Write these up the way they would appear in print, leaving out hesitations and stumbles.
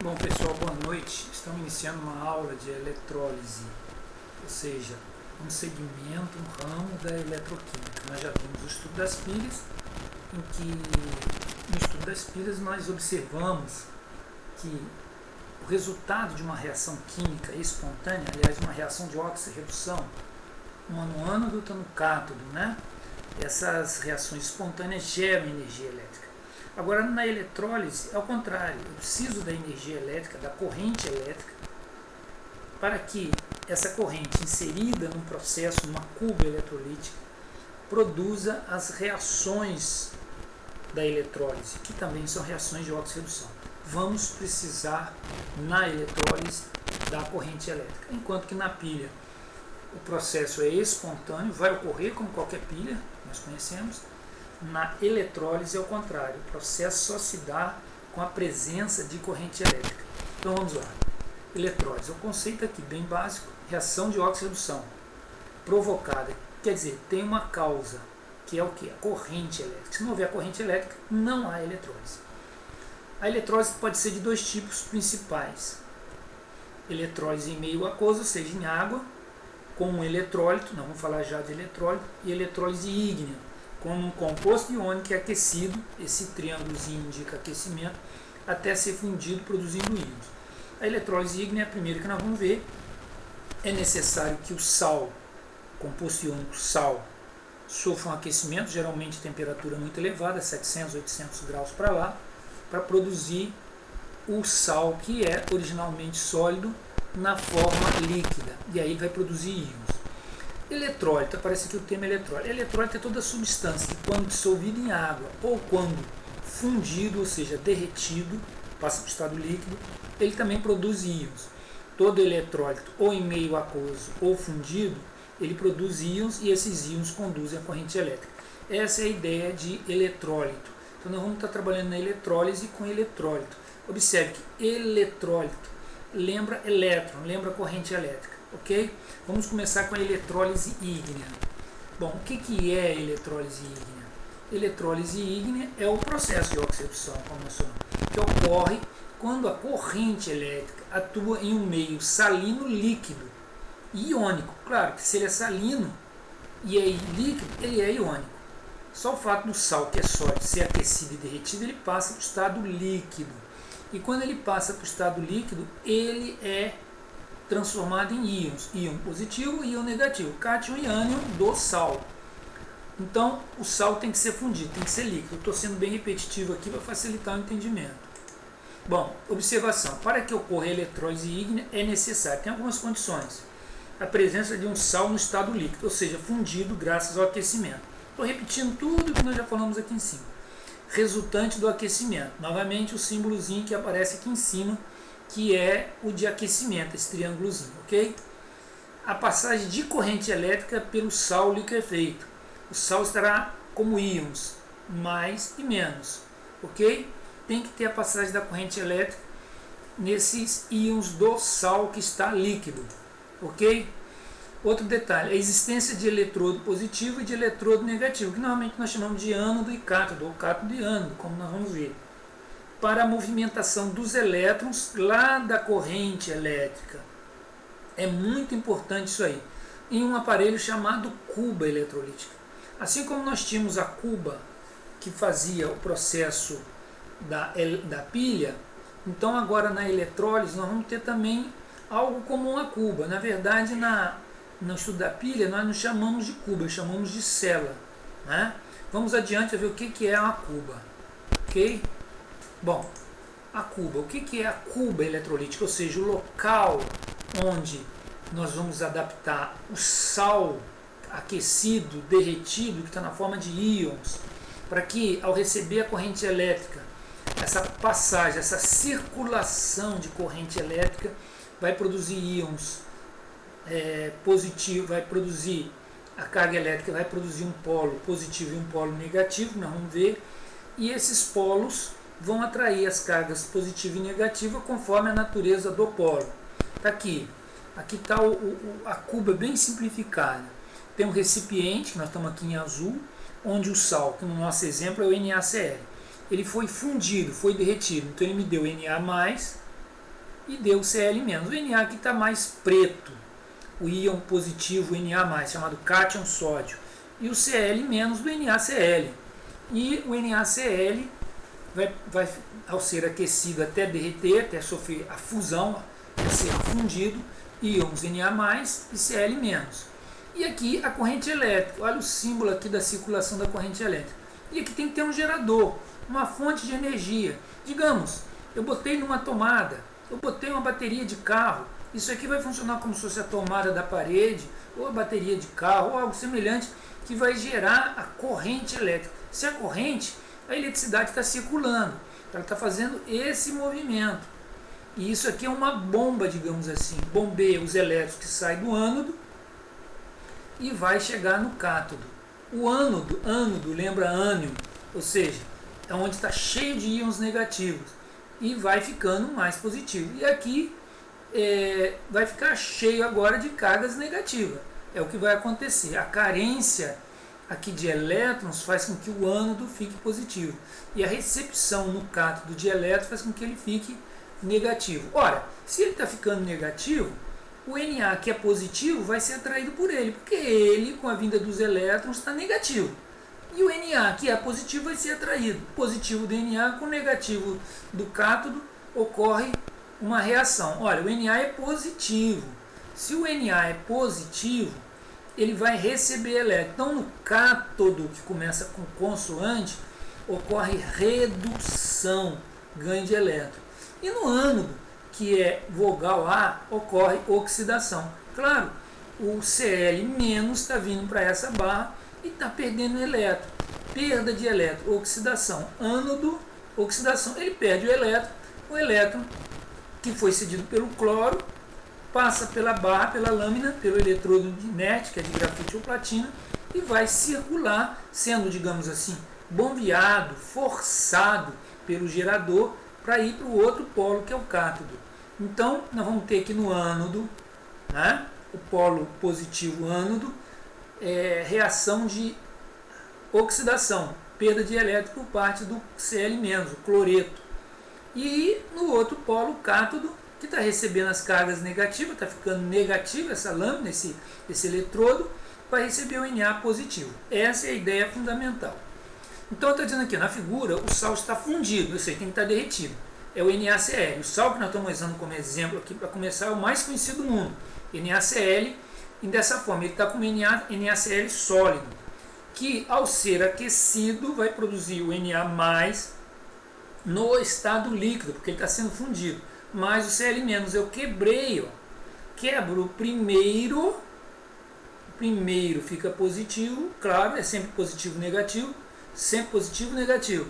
Bom pessoal, boa noite. Estamos iniciando uma aula de eletrólise, ou seja, um segmento, um ramo da eletroquímica. Nós já vimos o estudo das pilhas, em que no estudo das pilhas nós observamos que o resultado de uma reação química espontânea, aliás, uma reação de óxido-redução, uma no ânodo, outra no cátodo, né? Essas reações espontâneas geram energia elétrica. Agora, na eletrólise, é o contrário. Eu preciso da energia elétrica, da corrente elétrica, para que essa corrente inserida num processo, numa cuba eletrolítica, produza as reações da eletrólise, que também são reações de óxido-redução. Vamos precisar, na eletrólise, da corrente elétrica, enquanto que na pilha o processo é espontâneo, vai ocorrer como qualquer pilha, nós conhecemos. Na eletrólise é o contrário, o processo só se dá com a presença de corrente elétrica. Então vamos lá. Eletrólise, o conceito aqui bem básico, reação de óxido-redução provocada, quer dizer, tem uma causa, que é o que? A corrente elétrica. Se não houver corrente elétrica, não há eletrólise. A eletrólise pode ser de dois tipos principais. Eletrólise em meio aquoso, ou seja, em água, com um eletrólito, nós vamos falar já de eletrólito, e eletrólise ígnea, com um composto iônico que é aquecido, esse triângulozinho indica aquecimento, até ser fundido produzindo íons. A eletrólise ígnea é a primeira que nós vamos ver. É necessário que o sal, composto iônico sal, sofra um aquecimento, geralmente temperatura muito elevada, 700, 800 graus para lá, para produzir o sal que é originalmente sólido na forma líquida, e aí ele vai produzir íons. Eletrólito, aparece aqui o termo eletrólito. Eletrólito é toda substância que, quando dissolvido em água ou quando fundido, ou seja, derretido, passa para o estado líquido, ele também produz íons. Todo eletrólito, ou em meio aquoso ou fundido, ele produz íons e esses íons conduzem a corrente elétrica. Essa é a ideia de eletrólito. Então nós vamos estar trabalhando na eletrólise com eletrólito. Observe que eletrólito lembra elétron, lembra corrente elétrica. Ok? Vamos começar com a eletrólise ígnea. Bom, o que é eletrólise ígnea? Eletrólise ígnea é o processo de oxidação, como nós falamos, que ocorre quando a corrente elétrica atua em um meio salino líquido e iônico. Claro que se ele é salino e é líquido, ele é iônico. Só o fato do sal, que é sólido, ser aquecido e derretido, ele passa para o estado líquido. E quando ele passa para o estado líquido, ele é transformado em íons, íon positivo e íon negativo, cátion e ânion do sal. Então, o sal tem que ser fundido, tem que ser líquido. Estou sendo bem repetitivo aqui para facilitar o entendimento. Bom, observação. Para que ocorra a eletrólise ígnea é necessário, tem algumas condições. A presença de um sal no estado líquido, ou seja, fundido graças ao aquecimento. Estou repetindo tudo que nós já falamos aqui em cima. Resultante do aquecimento. Novamente, o símbolozinho que aparece aqui em cima, que é o de aquecimento, esse triângulozinho, ok? A passagem de corrente elétrica pelo sal liquefeito. O sal estará como íons, mais e menos, ok? Tem que ter a passagem da corrente elétrica nesses íons do sal que está líquido, ok? Outro detalhe, a existência de eletrodo positivo e de eletrodo negativo, que normalmente nós chamamos de ânodo e cátodo, ou cátodo e ânodo, como nós vamos ver, para a movimentação dos elétrons lá da corrente elétrica. É muito importante isso aí, em um aparelho chamado cuba eletrolítica. Assim como nós tínhamos a cuba que fazia o processo da pilha, então agora na eletrólise nós vamos ter também algo como uma cuba. Na verdade, no estudo da pilha nós não chamamos de cuba, chamamos de cela, né? Vamos adiante a ver o que é uma cuba, ok? Bom, a cuba, o que é a cuba eletrolítica? Ou seja, o local onde nós vamos adaptar o sal aquecido, derretido, que está na forma de íons, para que ao receber a corrente elétrica, essa passagem, essa circulação de corrente elétrica vai produzir íons positivo, vai produzir a carga elétrica, vai produzir um polo positivo e um polo negativo, nós vamos ver, e esses polos vão atrair as cargas positiva e negativa conforme a natureza do polo. Tá aqui está a cuba bem simplificada. Tem um recipiente, nós estamos aqui em azul, onde o sal, que no nosso exemplo é o NaCl. Ele foi fundido, foi derretido, então ele me deu Na+, e deu Cl-. O Na aqui está mais preto, o íon positivo, o Na+, chamado cátion sódio, e o Cl- do NaCl. E o NaCl vai, ao ser aquecido até derreter, até sofrer a fusão, até ser fundido, íons Na+, e Cl-. E aqui a corrente elétrica, olha o símbolo aqui da circulação da corrente elétrica. E aqui tem que ter um gerador, uma fonte de energia. Digamos, eu botei numa tomada, eu botei uma bateria de carro, isso aqui vai funcionar como se fosse a tomada da parede, ou a bateria de carro, ou algo semelhante, que vai gerar a corrente elétrica. Se a corrente, a eletricidade está circulando, ela está fazendo esse movimento. E isso aqui é uma bomba, digamos assim, bombeia os elétrons que saem do ânodo e vai chegar no cátodo. O ânodo lembra ânion, ou seja, é onde está cheio de íons negativos e vai ficando mais positivo. E aqui vai ficar cheio agora de cargas negativas. É o que vai acontecer. A carência aqui de elétrons faz com que o ânodo fique positivo. E a recepção no cátodo de elétrons faz com que ele fique negativo. Ora, se ele está ficando negativo, o Na, que é positivo, vai ser atraído por ele, porque ele, com a vinda dos elétrons, está negativo. E o Na, que é positivo, vai ser atraído. Positivo do Na com negativo do cátodo, ocorre uma reação. Olha, o Na é positivo. Se o Na é positivo, ele vai receber elétrons. Então, no cátodo, que começa com consoante, ocorre redução, ganho de elétron. E no ânodo, que é vogal A, ocorre oxidação. Claro, o Cl- está vindo para essa barra e está perdendo elétron. Perda de elétron, oxidação. Ânodo, oxidação. Ele perde o elétron que foi cedido pelo cloro, passa pela barra, pela lâmina, pelo eletrodo inerte, que é de grafite ou platina, e vai circular, sendo, digamos assim, bombeado, forçado pelo gerador para ir para o outro polo, que é o cátodo. Então, nós vamos ter aqui no ânodo, né, o polo positivo ânodo, reação de oxidação, perda de elétron por parte do Cl-, o cloreto. E no outro polo, o cátodo, que está recebendo as cargas negativas, está ficando negativa essa lâmina, esse eletrodo, vai receber o Na positivo. Essa é a ideia fundamental. Então, está dizendo aqui, na figura, o sal está fundido, eu sei, tem que estar derretido. É o NaCl. O sal que nós estamos usando como exemplo aqui, para começar, é o mais conhecido do mundo. NaCl, e dessa forma, ele está com NaCl sólido, que ao ser aquecido, vai produzir o Na+, no estado líquido, porque ele está sendo fundido. Mas o Cl-, eu quebrei, quebro o primeiro fica positivo, claro, é sempre positivo, negativo, sempre positivo, negativo.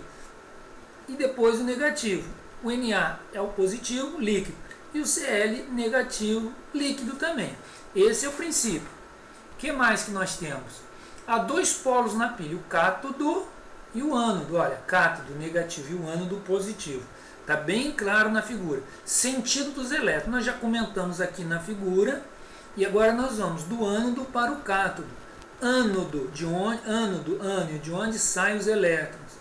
E depois o negativo. O Na é o positivo, líquido, e o Cl negativo, líquido também. Esse é o princípio. O que mais que nós temos? Há dois polos na pilha, o cátodo e o ânodo. Olha, cátodo negativo e o ânodo positivo. Está bem claro na figura. Sentido dos elétrons, nós já comentamos aqui na figura, e agora nós vamos do ânodo para o cátodo. Ânodo, ânion, de onde saem os elétrons.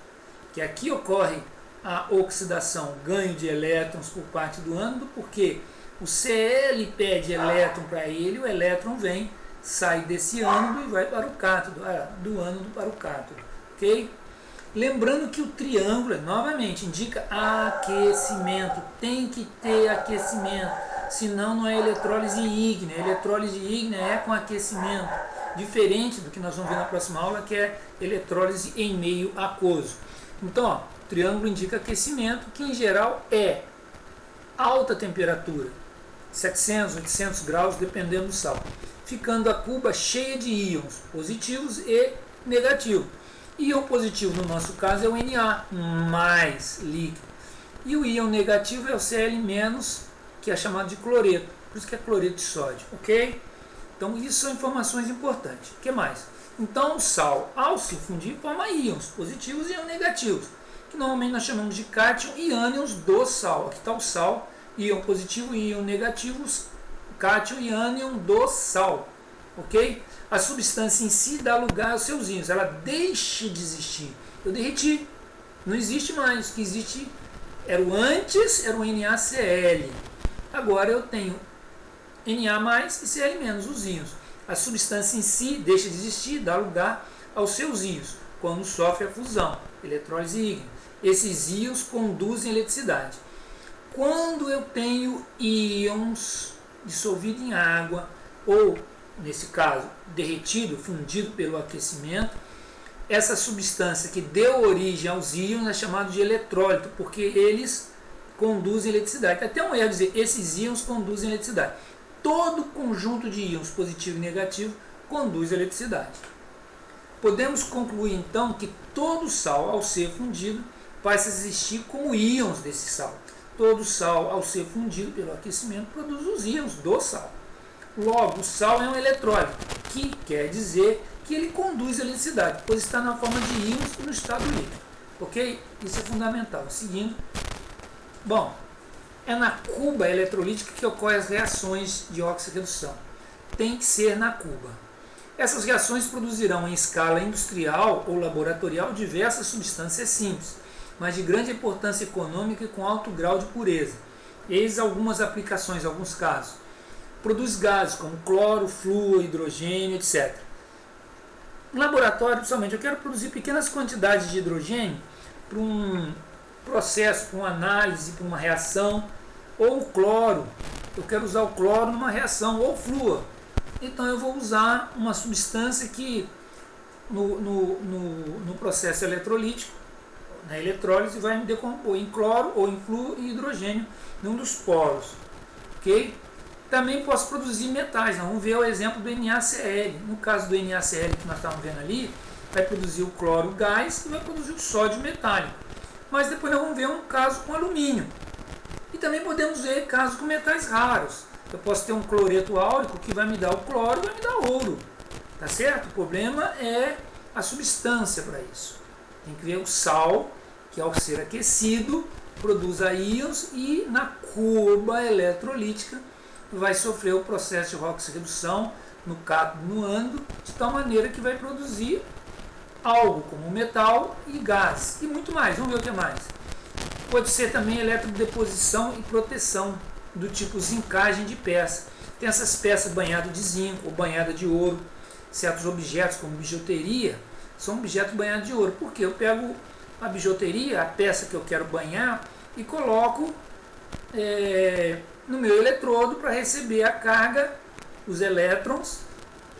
Que aqui ocorre a oxidação, ganho de elétrons por parte do ânodo, porque o Cl pede elétron para ele, o elétron vem, sai desse ânodo e vai para o cátodo, do ânodo para o cátodo, ok? Lembrando que o triângulo, novamente, indica aquecimento, tem que ter aquecimento, senão não é eletrólise ígnea. Eletrólise ígnea é com aquecimento, diferente do que nós vamos ver na próxima aula, que é eletrólise em meio aquoso. Então, ó, o triângulo indica aquecimento, que em geral é alta temperatura, 700, 800 graus, dependendo do sal, ficando a cuba cheia de íons positivos e negativos. Íon positivo, no nosso caso, é o Na, mais líquido. E o íon negativo é o Cl-, que é chamado de cloreto, por isso que é cloreto de sódio, ok? Então, isso são informações importantes. O que mais? Então, o sal, ao se fundir, forma íons positivos e íons negativos, que normalmente nós chamamos de cátion e ânions do sal. Aqui está o sal, íon positivo e íon negativo, cátion e ânion do sal, ok? A substância em si dá lugar aos seus íons, ela deixa de existir. Eu derreti, não existe mais. O que existe era o antes, era o NaCl. Agora eu tenho Na e Cl-, os íons. A substância em si deixa de existir, dá lugar aos seus íons, quando sofre a fusão, eletrólise ígnea. Esses íons conduzem eletricidade. Quando eu tenho íons dissolvidos em água, ou, nesse caso, derretido, fundido pelo aquecimento, essa substância que deu origem aos íons é chamada de eletrólito, porque eles conduzem eletricidade. Até um erro dizer, esses íons conduzem eletricidade. Todo conjunto de íons positivo e negativo conduz eletricidade. Podemos concluir então que todo sal, ao ser fundido, passa a existir como íons desse sal. Todo sal, ao ser fundido pelo aquecimento, produz os íons do sal. Logo, o sal é um eletrólito, que quer dizer que ele conduz a eletricidade, pois está na forma de íons no estado líquido. Ok? Isso é fundamental. Seguindo. Bom, é na cuba eletrolítica que ocorrem as reações de oxirredução. Tem que ser na cuba. Essas reações produzirão em escala industrial ou laboratorial diversas substâncias simples, mas de grande importância econômica e com alto grau de pureza. Eis algumas aplicações, alguns casos. Produz gases como cloro, flúor, hidrogênio, etc. No laboratório, principalmente, eu quero produzir pequenas quantidades de hidrogênio para um processo, para uma análise, para uma reação, ou cloro. Eu quero usar o cloro numa reação, ou flúor. Então eu vou usar uma substância que no processo eletrolítico, na eletrólise, vai me decompor em cloro ou em flúor e hidrogênio num dos polos. Ok? Também posso produzir metais. Vamos ver o exemplo do NaCl. No caso do NaCl que nós estávamos vendo ali, vai produzir o cloro gás e vai produzir o sódio metálico. Mas depois nós vamos ver um caso com alumínio. E também podemos ver casos com metais raros. Eu posso ter um cloreto áurico que vai me dar o cloro e vai me dar ouro. Tá certo? O problema é a substância para isso. Tem que ver o sal, que ao ser aquecido, produz íons e na cuba eletrolítica vai sofrer o processo de oxirredução no cátodo, no ânodo, de tal maneira que vai produzir algo como metal e gás e muito mais. Vamos ver o que mais. Pode ser também eletrodeposição e proteção do tipo zincagem de peça. Tem essas peças banhadas de zinco ou banhadas de ouro. Certos objetos como bijuteria são objetos banhados de ouro. Porque eu pego a bijuteria, a peça que eu quero banhar, e coloco no meu eletrodo para receber a carga, os elétrons.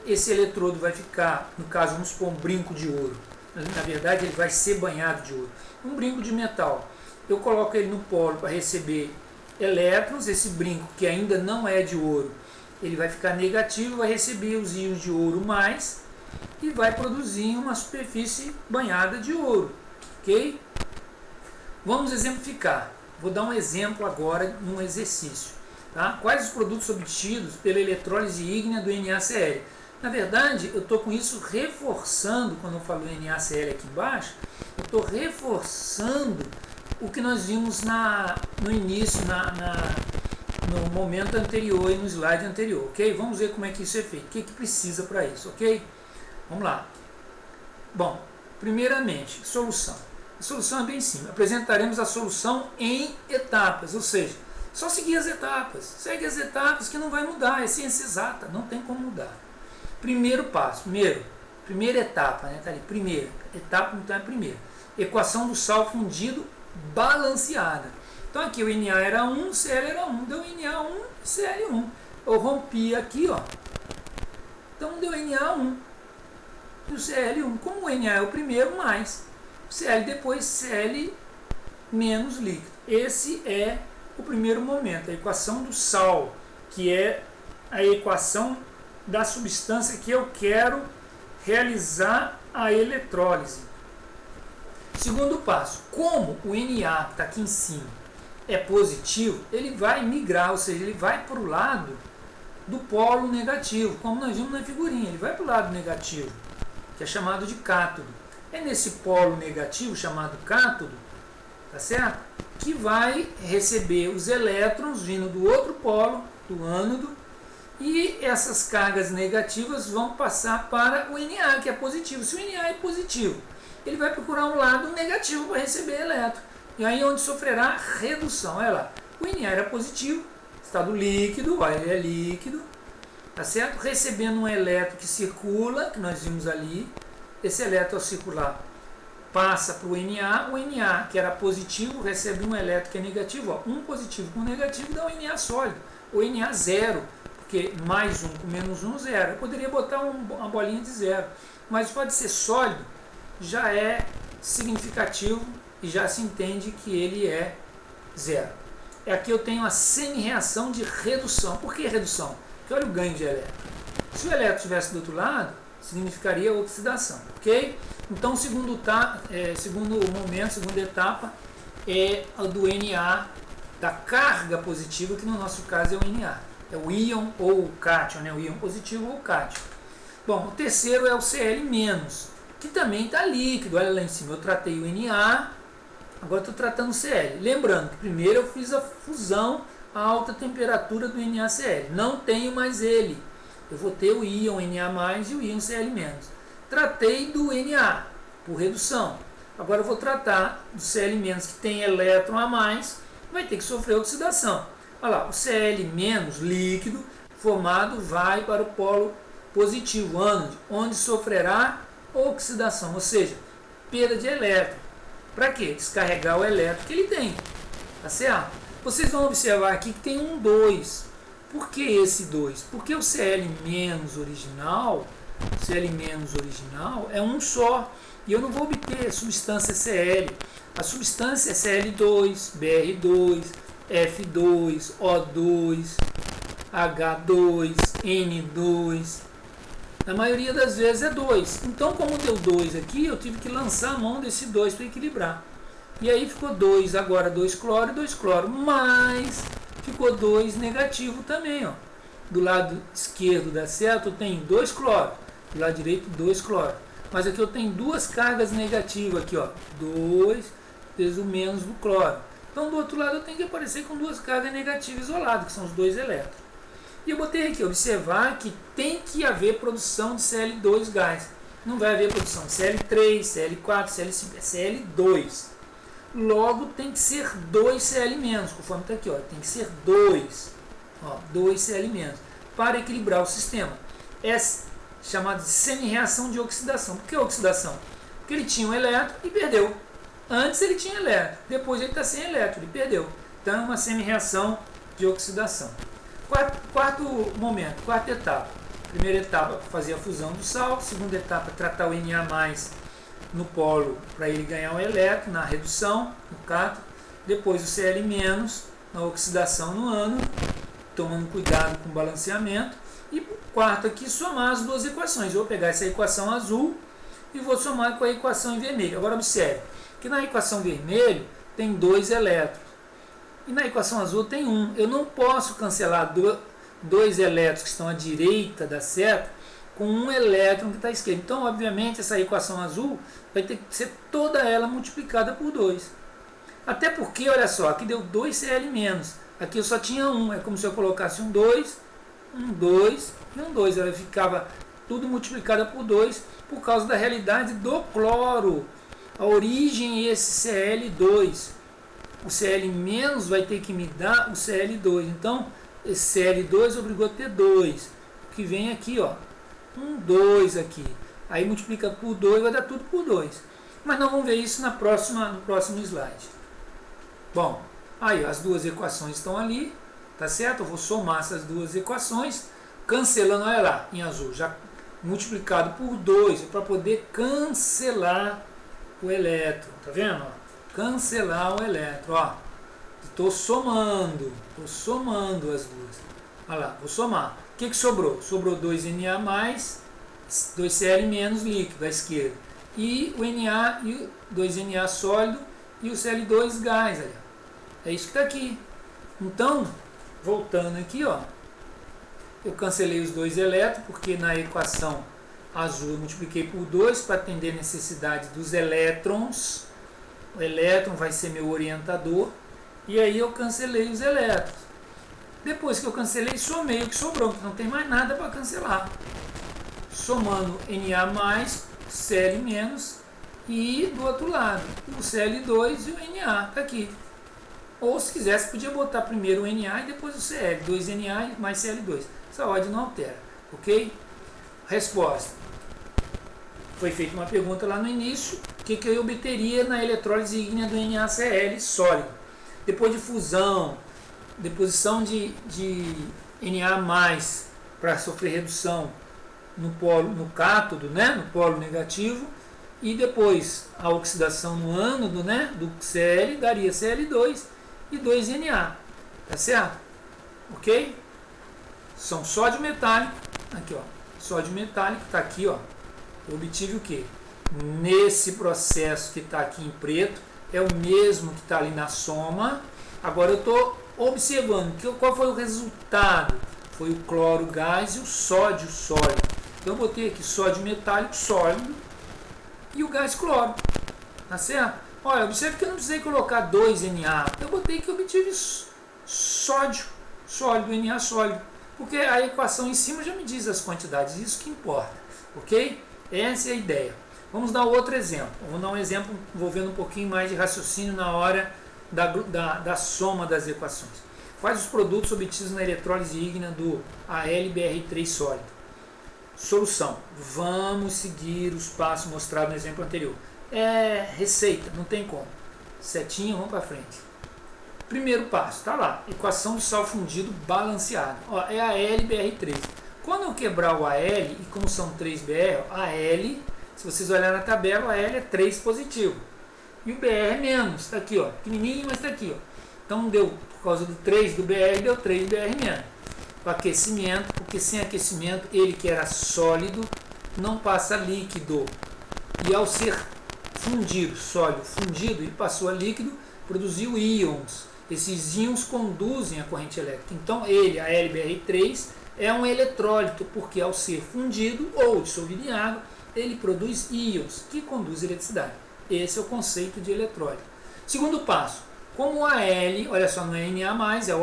Esse eletrodo vai ficar, no caso, vamos supor um brinco de ouro. Na verdade, ele vai ser banhado de ouro. Um brinco de metal. Eu coloco ele no polo para receber elétrons. Esse brinco, que ainda não é de ouro, ele vai ficar negativo, vai receber os íons de ouro mais e vai produzir uma superfície banhada de ouro. Ok? Vamos exemplificar. Vou dar um exemplo agora num exercício. Tá? Quais os produtos obtidos pela eletrólise ígnea do NaCl? Na verdade, eu estou com isso reforçando, quando eu falo NaCl aqui embaixo, eu estou reforçando o que nós vimos no início, no momento anterior e no slide anterior, ok? Vamos ver como é que isso é feito, o que precisa para isso, ok? Vamos lá. Bom, primeiramente, solução. A solução é bem simples. Apresentaremos a solução em etapas, ou seja, só seguir as etapas. Segue as etapas que não vai mudar, é ciência exata, não tem como mudar. Primeiro passo, primeira etapa, né? Tá ali, primeira etapa, então é primeira. Equação do sal fundido balanceada. Então aqui o Na era 1, Cl era 1, deu Na1 e Cl1. Eu rompi aqui, ó. Então deu Na1 e o Cl1. Como o Na é o primeiro, mais Cl depois Cl menos líquido. Esse é o primeiro momento, a equação do sal, que é a equação da substância que eu quero realizar a eletrólise. Segundo passo, como o Na que está aqui em cima é positivo, ele vai migrar, ou seja, ele vai para o lado do polo negativo, como nós vimos na figurinha, ele vai para o lado negativo, que é chamado de cátodo. É nesse polo negativo, chamado cátodo, tá certo? Que vai receber os elétrons vindo do outro polo, do ânodo, e essas cargas negativas vão passar para o Na, que é positivo. Se o Na é positivo, ele vai procurar um lado negativo para receber elétron. E aí onde sofrerá redução. Olha lá, o Na era positivo, estado líquido, olha, ele é líquido, tá certo? Recebendo um elétron que circula, que nós vimos ali. Esse elétron ao circular passa para o Na, que era positivo, recebe um elétron que é negativo, ó, um positivo com um negativo dá um Na sólido, ou Na zero, porque mais um com menos um, zero. Eu poderia botar uma bolinha de zero, mas pode ser sólido, já é significativo e já se entende que ele é zero. Aqui eu tenho a semi-reação de redução. Por que redução? Porque olha o ganho de elétron. Se o elétron estivesse do outro lado, significaria oxidação, ok? Então, segundo momento, segunda etapa, é a do Na, da carga positiva, que no nosso caso é o Na. É o íon ou o cátion, né? O íon positivo ou o cátion. Bom, o terceiro é o Cl-, que também está líquido. Olha lá em cima, eu tratei o Na, agora estou tratando o Cl. Lembrando que primeiro eu fiz a fusão a alta temperatura do NaCl. Não tenho mais ele. Eu vou ter o íon Na+, e o íon Cl-. Tratei do Na, por redução. Agora eu vou tratar do Cl-, que tem elétron a mais, vai ter que sofrer oxidação. Olha lá, o Cl- líquido formado vai para o polo positivo, ânodo, onde sofrerá oxidação, ou seja, perda de elétron. Para quê? Descarregar o elétron que ele tem. Tá certo? Vocês vão observar aqui que tem um 2. Por que esse 2? Porque o Cl- original, é um só. E eu não vou obter substância Cl. A substância é Cl2, Br2, F2, O2, H2, N2. Na maioria das vezes é 2. Então, como deu 2 aqui, eu tive que lançar a mão desse 2 para equilibrar. E aí ficou 2, agora 2 cloro e 2 cloro. Mas ficou 2 negativo também. Ó. Do lado esquerdo da certo tem 2 cloro. Do lado direito 2 cloro. Mas aqui eu tenho duas cargas negativas aqui, ó. 2 vezes o menos do cloro. Então do outro lado eu tenho que aparecer com duas cargas negativas isoladas, que são os 2 elétrons. E eu botei aqui, observar que tem que haver produção de Cl2 gás. Não vai haver produção de Cl3, Cl4, Cl5, é Cl2. Logo tem que ser 2 Cl-, conforme está aqui, ó, tem que ser 2. 2 Cl-, para equilibrar o sistema. É chamado de semi-reação de oxidação. Por que oxidação? Porque ele tinha um elétron e perdeu. Antes ele tinha elétron, depois ele está sem elétron, ele perdeu. Então é uma semi-reação de oxidação. Quarto momento, quarta etapa. Primeira etapa, fazer a fusão do sal. Segunda etapa, tratar o Na+, no polo para ele ganhar um elétron, na redução, no cátodo. Depois o Cl-, na oxidação no ânodo, tomando cuidado com o balanceamento. E quarto aqui, somar as duas equações. Eu vou pegar essa equação azul e vou somar com a equação em vermelho. Agora observe que na equação vermelho tem 2 elétrons. E na equação azul tem 1. Eu não posso cancelar 2 elétrons que estão à direita da seta com um elétron que está à esquerda. Então, obviamente, essa equação azul vai ter que ser toda ela multiplicada por 2. Até porque, olha só, aqui deu 2 Cl-. Aqui eu só tinha 1. É como se eu colocasse um 2 e um 2. Ela ficava tudo multiplicada por 2 por causa da realidade do cloro. A origem é esse Cl2. O Cl- vai ter que me dar o Cl2. Então, esse Cl2 obrigou a ter 2. Que vem aqui, ó. Um 2 aqui. Aí multiplica por 2, vai dar tudo por 2. Mas nós vamos ver isso no próximo slide. Bom, aí ó, as duas equações estão ali. Tá certo? Eu vou somar essas duas equações. Cancelando, olha lá, em azul. Já multiplicado por 2. Para poder cancelar o elétron. Tá vendo? Ó? Cancelar o elétron, ó. Estou somando as duas. Olha lá, vou somar. O que sobrou? Sobrou 2 Na+, 2 Cl- líquido à esquerda. E o Na, e 2 Na sólido e o Cl2 gás. Olha. É isso que está aqui. Então, voltando aqui, ó. Eu cancelei os 2 elétrons, porque na equação azul eu multipliquei por 2 para atender a necessidade dos elétrons. O elétron vai ser meu orientador. E aí eu cancelei os elétrons. Depois que eu cancelei, somei o que sobrou. Não tem mais nada para cancelar. Somando Na+, Cl- e do outro lado o Cl2 e o Na. Está aqui. Ou se quisesse, podia botar primeiro o Na e depois o Cl, 2Na mais Cl2. Essa ordem não altera, ok? Resposta. Foi feita uma pergunta lá no início, o que eu obteria na eletrólise ígnea do NaCl sólido? Depois de fusão, deposição de Na+, para sofrer redução no cátodo, né, no polo negativo, e depois a oxidação no ânodo, né, do Cl, daria Cl2 e 2Na, tá certo? Ok? São sódio metálico, aqui ó, sódio metálico, tá aqui ó, eu obtive o que? Nesse processo que está aqui em preto, é o mesmo que está ali na soma. Agora eu estou observando qual foi o resultado. Foi o cloro gás e o sódio sólido. Então eu botei aqui sódio metálico sólido e o gás cloro. Tá certo? Olha, observe que eu não precisei colocar 2Na. Eu botei que eu obtive sódio sólido, Na sólido. Porque a equação em cima já me diz as quantidades. Isso que importa. Ok? Essa é a ideia. Vamos dar outro exemplo. Vamos dar um exemplo envolvendo um pouquinho mais de raciocínio na hora da soma das equações. Quais os produtos obtidos na eletrólise ígnea do AlBr3 sólido? Solução. Vamos seguir os passos mostrados no exemplo anterior. É receita, não tem como. Setinha, vamos para frente. Primeiro passo, tá lá. Equação do sal fundido balanceado. Ó, é a AlBr3. Quando eu quebrar o Al, e como são 3 Br, Al, se vocês olharem na tabela, o Al é 3 positivo. E o Br é menos, está aqui, ó, pequenininho, mas está aqui. Ó. Então deu, por causa do 3 do Br, deu 3 Br menos. O aquecimento, porque sem aquecimento, ele que era sólido, não passa líquido. E ao ser fundido, sólido fundido, ele passou a líquido, produziu íons. Esses íons conduzem a corrente elétrica. Então ele, a AlBr3, é um eletrólito, porque ao ser fundido ou dissolvido em água, ele produz íons que conduzem eletricidade. Esse é o conceito de eletrólito. Segundo passo, como o Al, olha só, não é Na+, é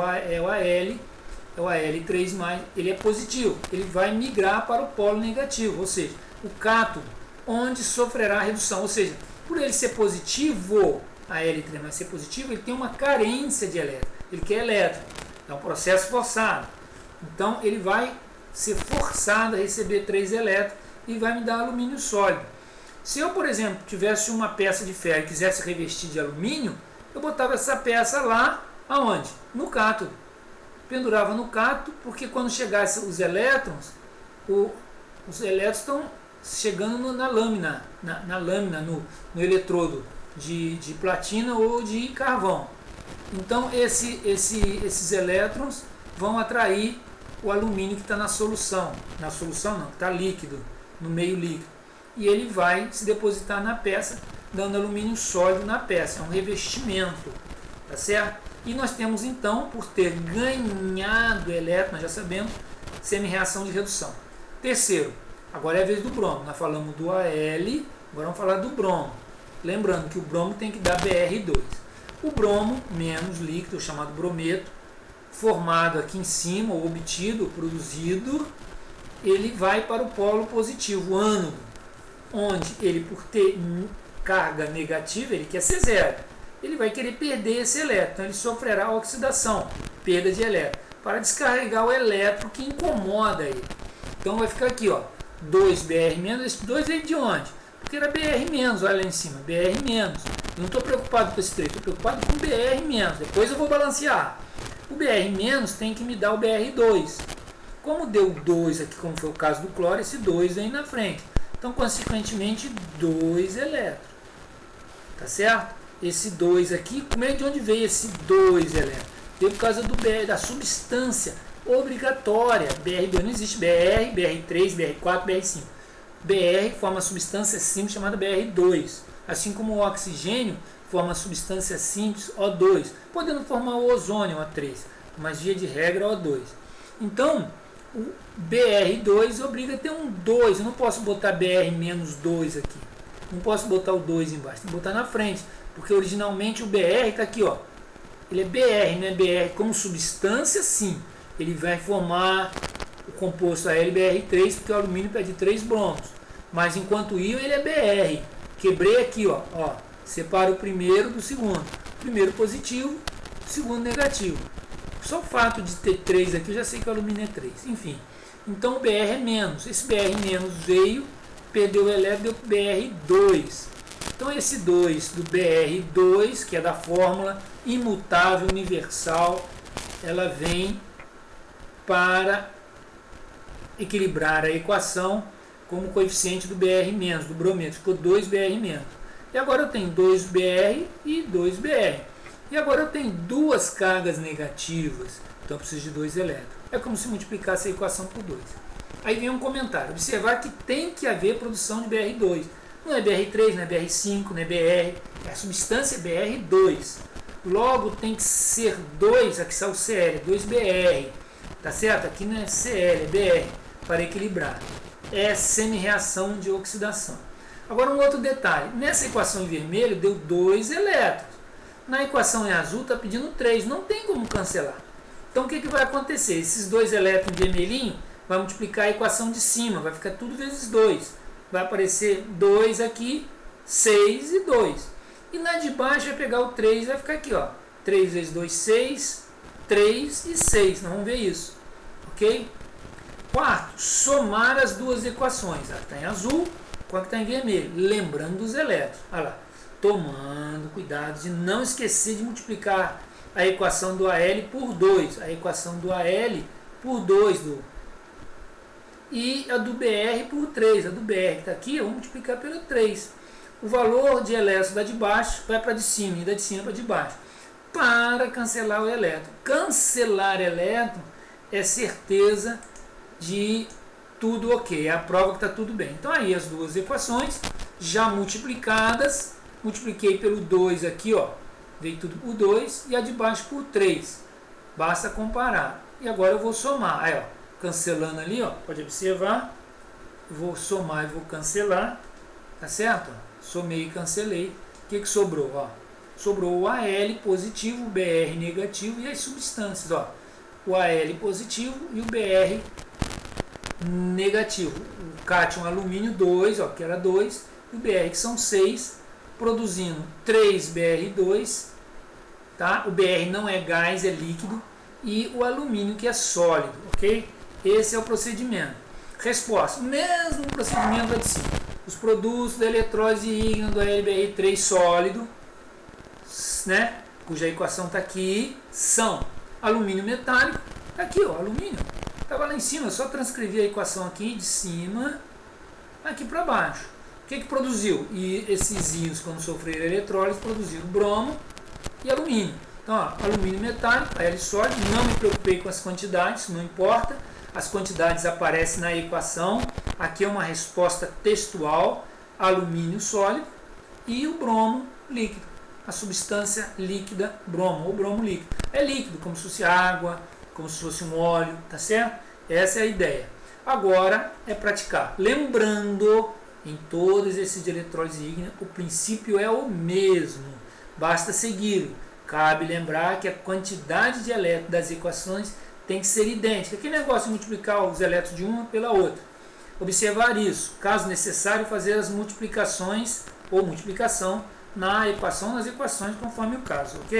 o Al3+, ele é positivo, ele vai migrar para o polo negativo, ou seja, o cátodo, onde sofrerá redução. Ou seja, por ele ser positivo, Al3+ ser positivo, ele tem uma carência de elétron, ele quer elétron, é um processo forçado. Então ele vai ser forçado a receber 3 elétrons e vai me dar alumínio sólido. Se eu, por exemplo, tivesse uma peça de ferro e quisesse revestir de alumínio, eu botava essa peça lá, aonde? No cátodo. Pendurava no cátodo, porque quando chegassem os elétrons, os elétrons estão chegando na lâmina, no eletrodo de platina ou de carvão. Então esses elétrons vão atrair o alumínio que está na solução. Na solução não, que está líquido, no meio líquido. E ele vai se depositar na peça, dando alumínio sólido na peça. É um revestimento, tá certo? E nós temos então, por ter ganhado elétron, nós já sabemos, semi-reação de redução. Terceiro, agora é a vez do bromo. Nós falamos do Al, agora vamos falar do bromo. Lembrando que o bromo tem que dar Br2. O bromo menos líquido, chamado brometo, formado aqui em cima, ou obtido, produzido, ele vai para o polo positivo, o ânodo, onde ele, por ter carga negativa, ele quer ser zero. Ele vai querer perder esse elétron, então ele sofrerá oxidação, perda de elétron, para descarregar o elétron que incomoda ele. Então vai ficar aqui, ó, 2Br-, esse 2 veio de onde? Porque era Br-, olha lá em cima, Br-. Não estou preocupado com esse 3, estou preocupado com Br-, depois eu vou balancear. O Br- tem que me dar o Br2. Como deu 2 aqui, como foi o caso do cloro, esse 2 vem na frente. Então, consequentemente, 2 elétrons. Tá certo? Esse 2 aqui, como é de onde veio esse 2 elétrons? Veio por causa da substância obrigatória. Br2 não existe. Br, Br3, Br4, Br5. Br forma uma substância simples chamada Br2. Assim como o oxigênio forma substância simples O2, podendo formar o ozônio O3, mas via de regra O2. Então, o Br2 obriga a ter um 2, eu não posso botar Br-2 aqui, não posso botar o 2 embaixo, tem que botar na frente, porque originalmente o Br está aqui, ó. Ele é Br, não é Br como substância, sim, ele vai formar o composto AlBr3, porque o alumínio pede 3 bromos, mas enquanto íon ele é Br. Quebrei aqui, ó, separo o primeiro do segundo. Primeiro positivo, o segundo negativo. Só o fato de ter 3 aqui, eu já sei que o alumínio é 3. Enfim, então o Br é menos. Esse Br menos veio, perdeu o elétron, deu Br2. Então esse 2 do Br2, que é da fórmula imutável universal, ela vem para equilibrar a equação como coeficiente do Br-, do brometo. Ficou 2Br-. E agora eu tenho 2Br e 2Br. E agora eu tenho duas cargas negativas, então eu preciso de 2 elétrons. É como se multiplicasse a equação por 2. Aí vem um comentário. Observar que tem que haver produção de Br2. Não é Br3, não é Br5, não é Br. É a substância Br2. Logo tem que ser 2, aqui está o Cl, 2Br. Tá certo? Aqui não é Cl, é Br, para equilibrar. É semi-reação de oxidação. Agora um outro detalhe. Nessa equação em vermelho deu 2 elétrons. Na equação em azul está pedindo 3. Não tem como cancelar. Então o que vai acontecer? Esses 2 elétrons em vermelhinho vai multiplicar a equação de cima. Vai ficar tudo vezes 2. Vai aparecer 2 aqui, 6 e 2. E na de baixo vai pegar o 3 e vai ficar aqui, ó. 3 vezes 2, 6. 3 e 6. Nós vamos ver isso. Ok? Quarto, somar as duas equações. A que está em azul com a que está em vermelho. Lembrando dos elétrons. Olha lá. Tomando cuidado de não esquecer de multiplicar a equação do Al por 2. A equação do Al por 2. E a do Br por 3. A do Br que está aqui, eu vou multiplicar pelo 3. O valor de elétrons da de baixo vai para a de cima e da de cima para a de baixo. Para cancelar o elétron. Cancelar elétron é certeza de tudo ok. É a prova que está tudo bem. Então aí as duas equações já multiplicadas. Multipliquei pelo 2 aqui, ó. Veio tudo por 2 e a de baixo por 3. Basta comparar. E agora eu vou somar. Aí, ó, cancelando ali, ó. Pode observar. Vou somar e vou cancelar. Tá certo? Somei e cancelei. O que sobrou? Ó, sobrou o Al positivo, o Br negativo e as substâncias. Ó. O Al positivo e o Br negativo. O cátion alumínio 2, ó, que era 2. E o Br que são 6. Produzindo 3Br2, tá? O Br não é gás, é líquido, e o alumínio que é sólido, ok? Esse é o procedimento. Resposta, mesmo procedimento lá de cima. Os produtos da eletrólise ígnea do LBr3 sólido, né? Cuja equação está aqui, são alumínio metálico, tá aqui, ó, alumínio, estava lá em cima, eu só transcrevi a equação aqui de cima, aqui para baixo. O que produziu? E esses íons, quando sofreram eletrólise, produziram bromo e alumínio. Então, ó, alumínio metálico, Al sólido, não me preocupei com as quantidades, não importa. As quantidades aparecem na equação. Aqui é uma resposta textual, alumínio sólido e o bromo líquido. A substância líquida, bromo ou bromo líquido. É líquido, como se fosse água, como se fosse um óleo, tá certo? Essa é a ideia. Agora é praticar. Lembrando, em todo exercício de eletrólise ígnea, o princípio é o mesmo. Basta segui-lo. Cabe lembrar que a quantidade de elétrons das equações tem que ser idêntica. Aquele negócio de multiplicar os elétrons de uma pela outra. Observar isso. Caso necessário, fazer as multiplicações ou multiplicação na equação, nas equações, conforme o caso. Ok?